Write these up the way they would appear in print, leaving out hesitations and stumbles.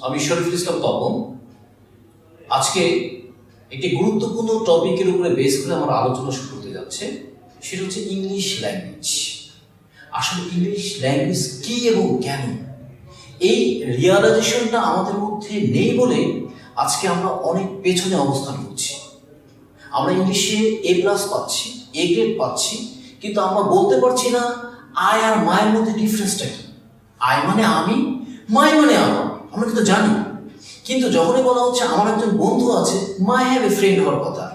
আমি শরীফুল ইসলাম তপন। আজকে একটি গুরুত্বপূর্ণ টপিকের উপরে বেস করে আমার আলোচনা শুরু হতে যাচ্ছে, সেটা হচ্ছে ইংলিশ ল্যাঙ্গুয়েজ। আসলে ইংলিশ ল্যাঙ্গুয়েজ কি এবং কেন, এই রিয়ালাইজেশনটা আমাদের মধ্যে নেই বলে আজকে আমরা অনেক পেছনে অবস্থান করছি। আমরা ইংলিশে A+ পাচ্ছি, A গ্রেড পাচ্ছি, কিন্তু আমরা বলতে পারছি না আই আর মায়ের মধ্যে ডিফারেন্সটা কি। আই মানে আমি, মাই মানে আমার, আমরা কিন্তু জানি। কিন্তু যখনই বলা হচ্ছে আমার একজন বন্ধু আছে, মাই হ্যাভ এ ফ্রেন্ড হওয়ার কথা,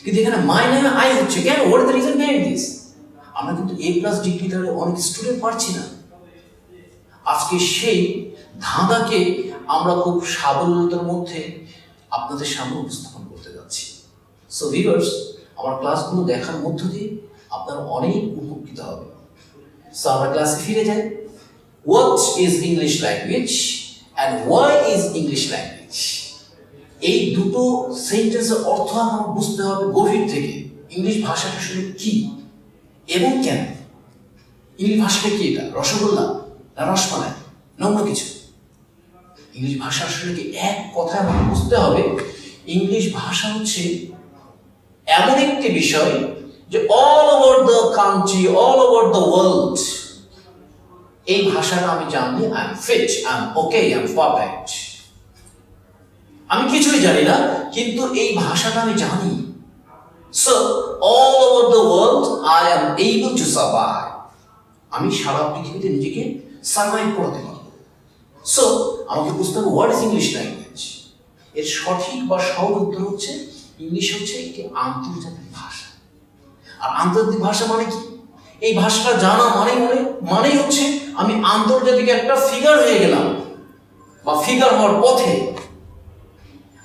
কিন্তু এখানে মাই নামে আই হচ্ছে কেন? What is the reason behind this? আমরা কিন্তু A+ ডিগ্রিটারে অনেক স্টুডেন্ট পাচ্ছি না। আজকে সেই ধাঁধাকে আমরা খুব সাবলীলতার মধ্যে আপনাদের সামনে উপস্থাপন করতে যাচ্ছি। সো ভিউয়ার্স, আমার ক্লাসগুলো দেখার মধ্য দিয়ে আপনারা অনেক উপকৃত হবে। সো আমরা ক্লাসে ফিরে যাই। What is English language and why is English language? এই দুটো সেন্টেন্সের অর্থ আমার বুঝতে হবে গভীর থেকে। ইংলিশ ভাষাটা আসলে কি এবং কেন? ইংলিশ ভাষাটা কি? এটা রসগোল্লা না রসমালাই না অন্য কিছু? ইংলিশ ভাষা আসলে কি? এক কথায় আমাকে বুঝতে হবে, ইংলিশ ভাষা হচ্ছে এমন একটি বিষয় যে all over the country, all over the world, এই ভাষাটা আমি জানি I am fit, I am okay, I am perfect. আমি কিছুই জানি না, কিন্তু এই ভাষাটা আমি জানি। So all over the world I am able to survive. আমি সারা পৃথিবীতে নিজেকে সার্ভাইভ করতে পারবো। সো আমাকে বুঝতে হবে হোয়াট ইজ ইংলিশ ল্যাঙ্গুয়েজ। এর সঠিক বা সহজ উত্তর হচ্ছে ইংলিশ হচ্ছে একটি আন্তর্জাতিক ভাষা। আর আন্তর্জাতিক ভাষা মানে কি? এই ভাষাটা জানা মানেই হচ্ছে আমি আন্তর্জাতিক একটা ফিগার হয়ে গেলাম বা ফিগার হওয়ার পথে।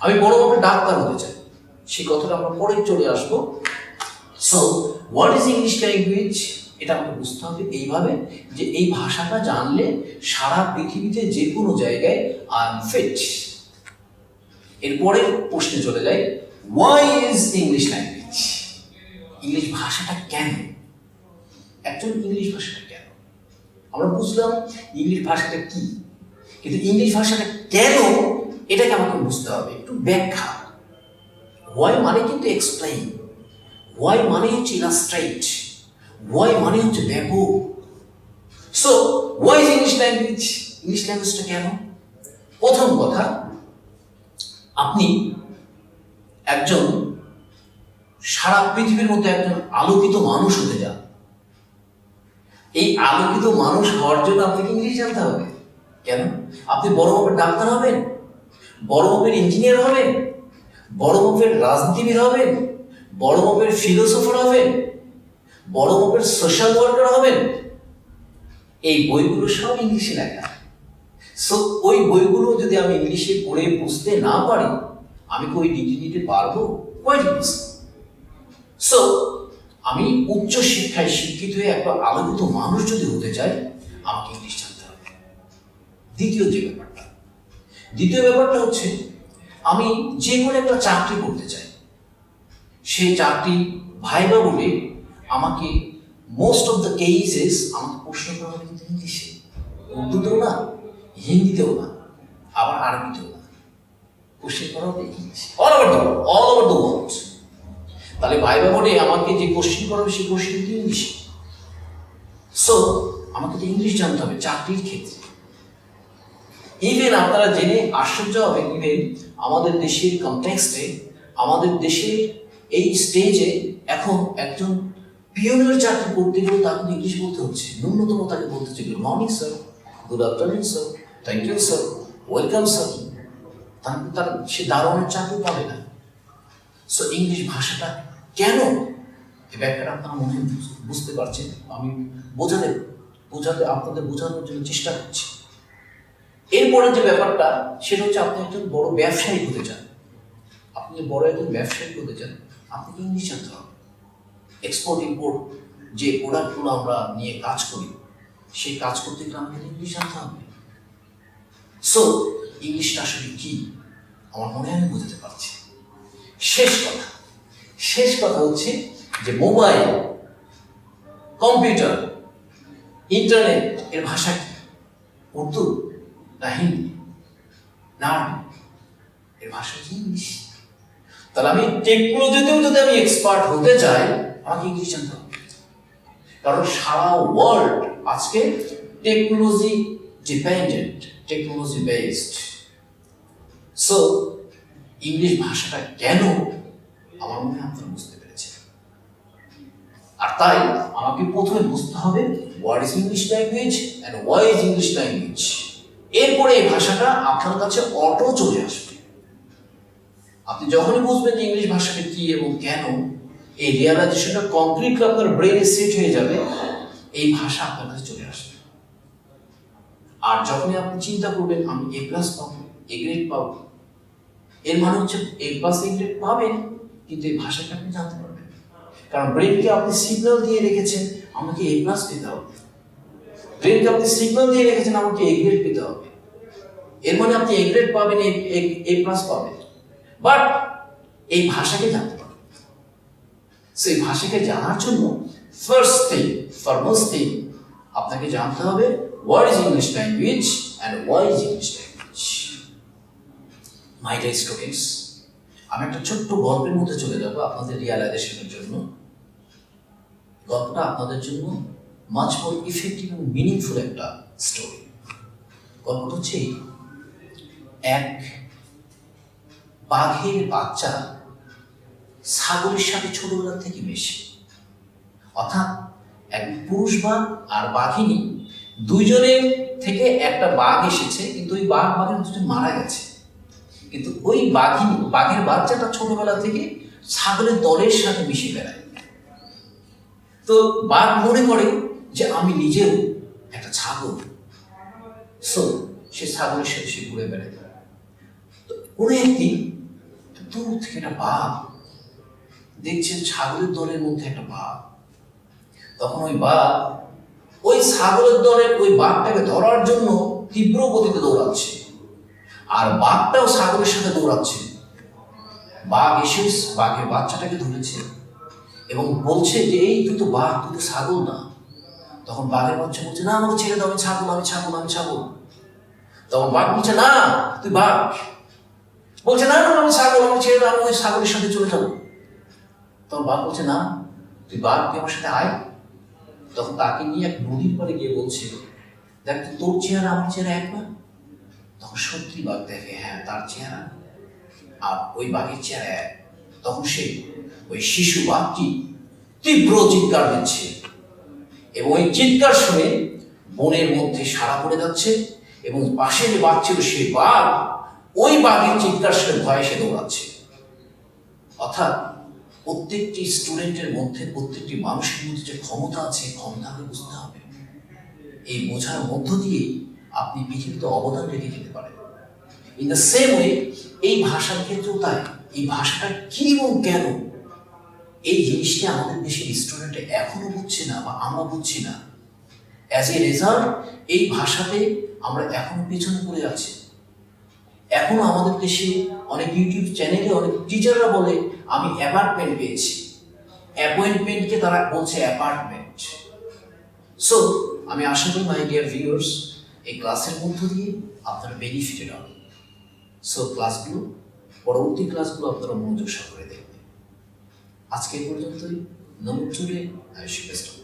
আমি বড় একটা ডাক্তার হতে চাই, সেই কথাটা আমরা পরে চলে আসবো। So what is English language, এটা আমাকে বুঝতে হবে এইভাবে যে এই ভাষাটা জানলে সারা পৃথিবীতে যে কোনো জায়গায় আই এম ফিট। এরপরের প্রশ্নে চলে যাই, why is English language? English ভাষাটা কেন? অ্যাকচুয়ালি ইংলিশ ভাষাটা কেন? আমরা বুঝলাম ইংলিশ ভাষাটা কি, কিন্তু ইংলিশ ভাষাটা কেন এটাকে আমাকে বুঝতে হবে, একটু ব্যাখ্যা। হোয়াই মানে কিন্তু এক্সপ্লেইন, হোয়াই মানে হচ্ছে ইলাস্ট্রেট, হোয়াই মানে হচ্ছে ব্যাপক। So why is English language? English ল্যাঙ্গুয়েজটা কেন? প্রথম কথা, আপনি একজন সারা পৃথিবীর মধ্যে একজন আলোকিত মানুষ হতে যান। এই আলোকিত মানুষ হওয়ার জন্য আপনাকে ইংলিশ জানতে হবে। কেন? আপনি বড় মাপের ডাক্তার হবেন, বড় মাপের ইঞ্জিনিয়ার হবেন, বড় মাপের রাজনীতিবিদ হবেন, বড় মাপের ফিলোসফার হবেন, বড় মাপের সোশ্যাল ওয়ার্কার হবেন, এই বইগুলো সব ইংলিশে লেখা। সো ওই বইগুলো যদি আমি ইংলিশে পড়ে বুঝতে না পারি, আমি কি ওই ডিগ্রি নিতে পারবো? সো আমি উচ্চ শিক্ষায় শিক্ষিত হয়ে একটা আলোকিত মানুষ যদি হতে চাই, আমাকে ইংলিশ জানতে হবে। দ্বিতীয় ব্যাপারটা হচ্ছে আমি যে কোনো একটা চাকরি করতে চাই, সেই চাকরি ভাইবা বলে আমাকে মোস্ট অফ দ্য কেসেস আমাকে প্রশ্ন করা হবে কিন্তু ইংলিশে, উর্দুতেও না, হিন্দিতেও না, আবার আরবিতেও না, কোশ্চেন করা হবে ইংলিশে, অল ওভার দ্য ওয়ার্ল্ড। তাহলে ভাইবা বোর্ডে আমাকে যে কোশ্চেন করা হবে সেই কোশ্চেন কিন্তু ইংলিশে। সো আমাকে তো ইংলিশ জানতে হবে চাকরির ক্ষেত্রে। ইভেন আপনারা জেনে আশ্চর্য হবেন, ইভেন আমাদের দেশের কনটেক্সটে, আমাদের দেশের এই স্টেজে এখন একজন পিওনের চাকরি করতে গেলে তাকে ইংলিশ বলতে হচ্ছে। ন্যূনতম তাকে বলতে হচ্ছে good morning sir, good afternoon sir, thank you sir, welcome sir. তার সে দারোয়ানের চাকরি পাবে না। সো ইংলিশ ভাষাটা কেন, এই ব্যাখ্যাটা আপনারা মনে বুঝতে পারছেন। আমি বোঝাতে আপনাদের বোঝানোর জন্য চেষ্টা করছি। এরপরে যে ব্যাপারটা, সেটা হচ্ছে আপনি একজন বড় ব্যবসায়ী হতে চান। আপনি বড় একজন ব্যবসায়ী হতে চান, আপনাকে ইংলিশ জানতে হবে। এক্সপোর্ট ইম্পোর্ট যে প্রোডাক্টগুলো আমরা নিয়ে কাজ করি, সেই কাজ করতে গেলে আমাকে ইংলিশ জানতে হবে। সো ইংলিশটা আসলে কি আমার মনে হয় আমি বোঝাতে পারছি। শেষ কথা হচ্ছে যে মোবাইল, কম্পিউটার, ইন্টারনেট এর ভাষা কি? উর্দু না হিন্দি না, এর ভাষা হচ্ছে ইংলিশ। তাহলে আমি টেকনোলজিতেও যদি আমি এক্সপার্ট হতে চাই, আমাকে ইংলিশ জানতে হবে। কারণ সারা ওয়ার্ল্ড আজকে technology dependent, technology based. So English ভাষাটা কেন, আমার মনে হয় আপনারা বুঝতে পেরেছেন। আর তাই আমাকে প্রথমে বুঝতে হবে what is English language and why is English language. এরপরে এই ভাষাটা আপনার কাছে অটো চলে আসবে। আপনি যখনই বুঝবেন যে ইংলিশ ভাষাটা কি এবং কেন, এই রিয়ালাইজেশনটা কমপ্লিটলি আপনার ব্রেনে সেট হয়ে যাবে, এই ভাষা আপনার কাছে চলে আসবে। আর যখনই আপনি চিন্তা করবেন আমি এ প্লাস পাবো, এ গ্রেড পাবো, এর মানে হচ্ছে এ প্লাস এ গ্রেড পাবেন, কিন্তু এই ভাষাটা আপনি জানতে পারবেন। কারণ ব্রেনকে আপনি সিগন্যাল দিয়ে রেখেছেন আমাকে এ প্লাস পেতে হবে, ব্রেনকে আপনি সিগন্যাল দিয়ে রেখেছেন আমাকে এ গ্রেড পেতে হবে, এর মানে আপনি এ গ্রেড পাবেন, এ প্লাস পাবেন। বাট এই ভাষাকে জানতে পারবেন। সেই ভাষাকে জানার জন্য ফার্স্ট থিং আপনাকে জানতে হবে what is English language and why is English language. My dear students, আমি একটা ছোট্ট গল্পের মধ্যে চলে যাব আপনাদের রিয়ালাইজেশনের জন্য। গল্পটা আপনাদের জন্য মাচ মোর ইফেক্টিভ এবং মিনিংফুল একটা স্টোরি। গল্পটা হচ্ছে এক বাঘের বাচ্চা ছাগলের সাথে ছোটবেলা থেকে মেশে। অর্থাৎ এক পুরুষ বাঘ আর বাঘিনী দুইজনের থেকে একটা বাঘ এসেছে, কিন্তু ওই বাঘের দুজন মারা গেছে। কিন্তু ওই বাঘের বাচ্চাটা ছোটবেলা থেকে ছাগলের দলের সাথে মিশে বেড়ায়। তো বাঘ মনে করে যে আমি নিজেও একটা ছাগল, সো সে ছাগলের সাথে সে ঘুরে বেড়ায়। তো কোনো একদিন দূর থেকে একটা বাঘ দেখছে ছাগলের দলের মধ্যে একটা বাঘ। তখন ওই বাঘ ওই ছাগলের দলের ওই বাঘটাকে ধরার জন্য তীব্র গতিতে দৌড়াচ্ছে, আর বাঘটাও ছাগলের সাথে দৌড়াচ্ছে। বাঘ এসে বাঘের বাচ্চাটাকে ধরেছে এবং বলছে যে এই তুই তো বাঘ, তুই তো ছাগল না। তখন বাঘের বাচ্চা বলছে না, আমাকে ছেড়ে দাও, আমি ছাগল, আমি ছাগল, আমি ছাগল। তখন বাঘ বলছে না তুই বাঘ, বলছে না না আমি ছাগল, আমি ছেড়ে দাও, আমি ওই ছাগলের সাথে চলে যাবো। তখন বাঘ বলছে না তুই বাঘ, তুই আমার সাথে আয়। তখন তাকে নিয়ে এক নদীর পাড়ে গিয়ে বলছে দেখ তোর চেহারা আমার চেহারা এক না। তখন সত্যি বাঘ দেখে হ্যাঁ তার চেহারা আর ওই বাঘের চেহারা এক। তখন সে ওই শিশু বাঘটি তীব্র চিৎকার দিচ্ছে এবং ওই চিৎকার শুনে বনের মধ্যে সাড়া পড়ে যাচ্ছে এবং পাশে যে বাঘ ছিল সেই বাঘ ওই বাঘের চিৎকার শুনে ভয়ে সে দৌড়াচ্ছে। অর্থাৎ প্রত্যেকটি স্টুডেন্টের মধ্যে, প্রত্যেকটি মানুষের মধ্যে যে ক্ষমতা আছে, ক্ষমতাকে বুঝতে হবে। এই বোঝার মধ্য দিয়ে আপনি পৃথিবীতে অবদান রেখে যেতে পারেন। ইন দ্য সেম ওয়ে এই ভাষার ক্ষেত্রেও তাই। এই ভাষাটা কি এবং কেন, এই জিনিসটা আমাদের দেশের স্টুডেন্ট এখনো বুঝছে না বা আমরা বুঝছি না। অ্যাজ এ রেজাল্ট এই ভাষাতে আমরা এখনো পেছনে পড়ে আছি। এখনো আমাদের দেশে অনেক ইউটিউব চ্যানেলে অনেক টিচাররা বলে আমি অ্যাপার্টমেন্ট পেয়েছি, অ্যাপয়েন্টমেন্টকে তারা বলছে অ্যাপার্টমেন্ট। সো আমি আশা করি মাই ডিয়ার ভিউয়ার্স এই ক্লাসের মধ্য দিয়ে আপনারা বেনিফিটেড হবেন। সো পরবর্তী ক্লাসগুলো আপনারা মনোযোগ সহকারে দেখবেন। আজকে পর্যন্তই। নমস্কার,